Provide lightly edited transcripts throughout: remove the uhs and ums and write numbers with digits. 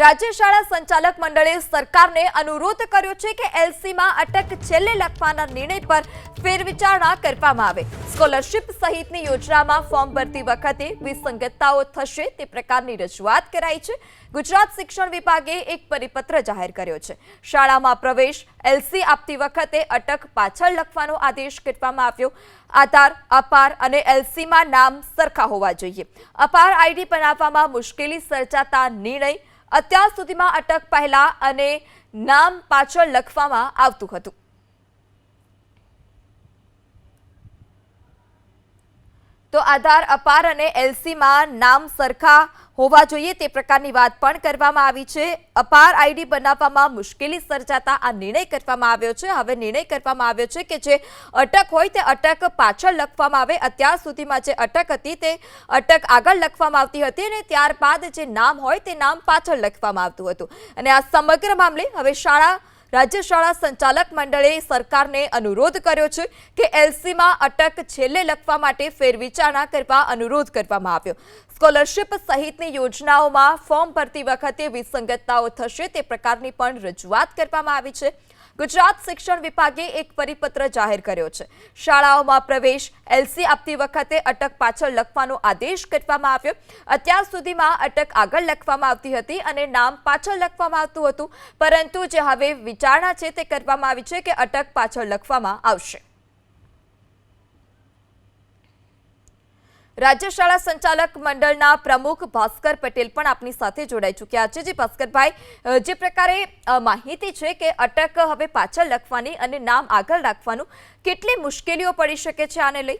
રાજ્ય શાળા સંચાલક મંડળે સરકારને અનુરોધ કર્યો છે કે એલસીમાં અટક છેલ્લે લખવાના નિર્ણય પર ફેરવિચારણા કરવામાં આવે। સ્કોલરશિપ સહિતની યોજનામાં ફોર્મ ભરતી વખતે વિસંગતતાઓ થશે તે પ્રકારની રજૂઆત કરાઈ છે। ગુજરાત શિક્ષણ વિભાગે એક પરિપત્ર જાહેર કર્યો છે। શાળામાં પ્રવેશ એલસી આપતી વખતે અટક પાછળ લખવાનો આદેશ કરવામાં આવ્યો। આધાર, અપાર અને એલસીમાં નામ સરખા હોવા જોઈએ। અપાર આઈડી બનાવવામાં મુશ્કેલી સર્જાતા નિર્ણય અત્યાર સુધીમાં અટક પહેલા અને નામ પાછળ લખવામાં આવતું હતું। તો આધાર, અપાર અને એલસીમાં નામ સરખા હોવા જોઈએ તે પ્રકારની વાત પણ કરવામાં આવી છે। અપાર આઈડી બનાવવામાં મુશ્કેલી સર્જાતા આ નિર્ણય કરવામાં આવ્યો છે। હવે નિર્ણય કરવામાં આવ્યો છે કે જે અટક હોય તે અટક પાછળ લખવામાં આવે। અત્યાર સુધીમાં જે અટક હતી તે અટક આગળ લખવામાં આવતી હતી અને ત્યારબાદ જે નામ હોય તે નામ પાછળ લખવામાં આવતું હતું। અને આ સમગ્ર મામલે હવે રાજ્ય શાળા સંચાલક મંડળે સરકારને અનુરોધ કર્યો છે કે એલસીમાં અટક છેલ્લે લખવા માટે ફેરવિચારણા કરવા અનુરોધ કરવામાં આવ્યો। સ્કોલરશિપ સહિતની યોજનાઓમાં ફોર્મ ભરતી વખતે વિસંગતતાઓ થશે તે પ્રકારની પણ રજૂઆત કરવામાં આવી છે। ગુજરાત શિક્ષણ વિભાગે એક પરિપત્ર જાહેર કર્યો છે। શાળાઓમાં પ્રવેશ એલસી આપતી વખતે અટક પાછળ લખવાનો આદેશ કરવામાં આવ્યો। અત્યાર સુધીમાં અટક આગળ લખવામાં આવતી હતી અને નામ પાછળ લખવામાં આવતું હતું, પરંતુ જે હવે વિચારણા છે તે કરવામાં આવી છે કે અટક પાછળ લખવામાં આવશે। રાજ્ય શાળા સંચાલક મંડળના પ્રમુખ ભાસ્કર પટેલ પણ આપની સાથે જોડાઈ ચૂક્યા છે। જે ભાસ્કરભાઈ, જે પ્રકારે માહિતી છે કે અટક હવે પાછળ લખવાની અને નામ આગળ રાખવાનું, કેટલી મુશ્કેલીઓ પડી શકે છે આને લઈ?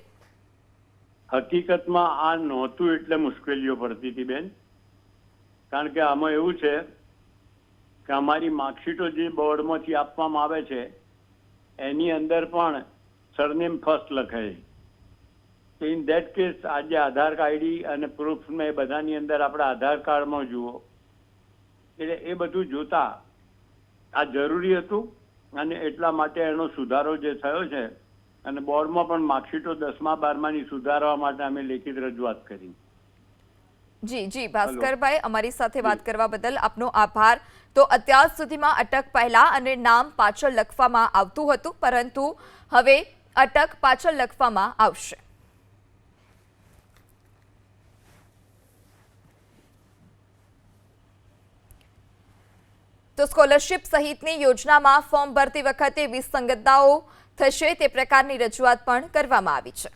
હકીકતમાં આ નહોતું એટલે મુશ્કેલીઓ પડતી હતી બેન, કારણ કે આમાં એવું છે કે અમારી માર્કશીટો જે બોર્ડમાંથી આપવામાં આવે છે એની અંદર પણ સરનેમ ફર્સ્ટ લખાય। ઇન ધેટ કેસ આજે આધાર આઈડી અને પ્રૂફ ને બધાની અંદર આપણે આધાર કાર્ડમાં જુઓ એટલે એ બધું જોતા આ જરૂરી હતું અને એટલા માટે એનો સુધારો જે થયો છે અને બોર્ડમાં પણ માર્કશીટો 10મા 12માની સુધારવા માટે અમે લેખિત રજૂઆત કરી। જી ભાસ્કરભાઈ, અમારી સાથે વાત કરવા બદલ આપનો આભાર। તો અત્યાર સુધીમાં અટક પહેલા અને નામ પાછળ લખવામાં આવતું હતું, પરંતુ હવે અટક પાછળ લખવામાં આવશે। તો સ્કોલરશિપ સહિતની યોજનામાં ફોર્મ ભરતી વખતે વિસંગતતાઓ થશે તે પ્રકારની રજૂઆત પણ કરવામાં આવી છે।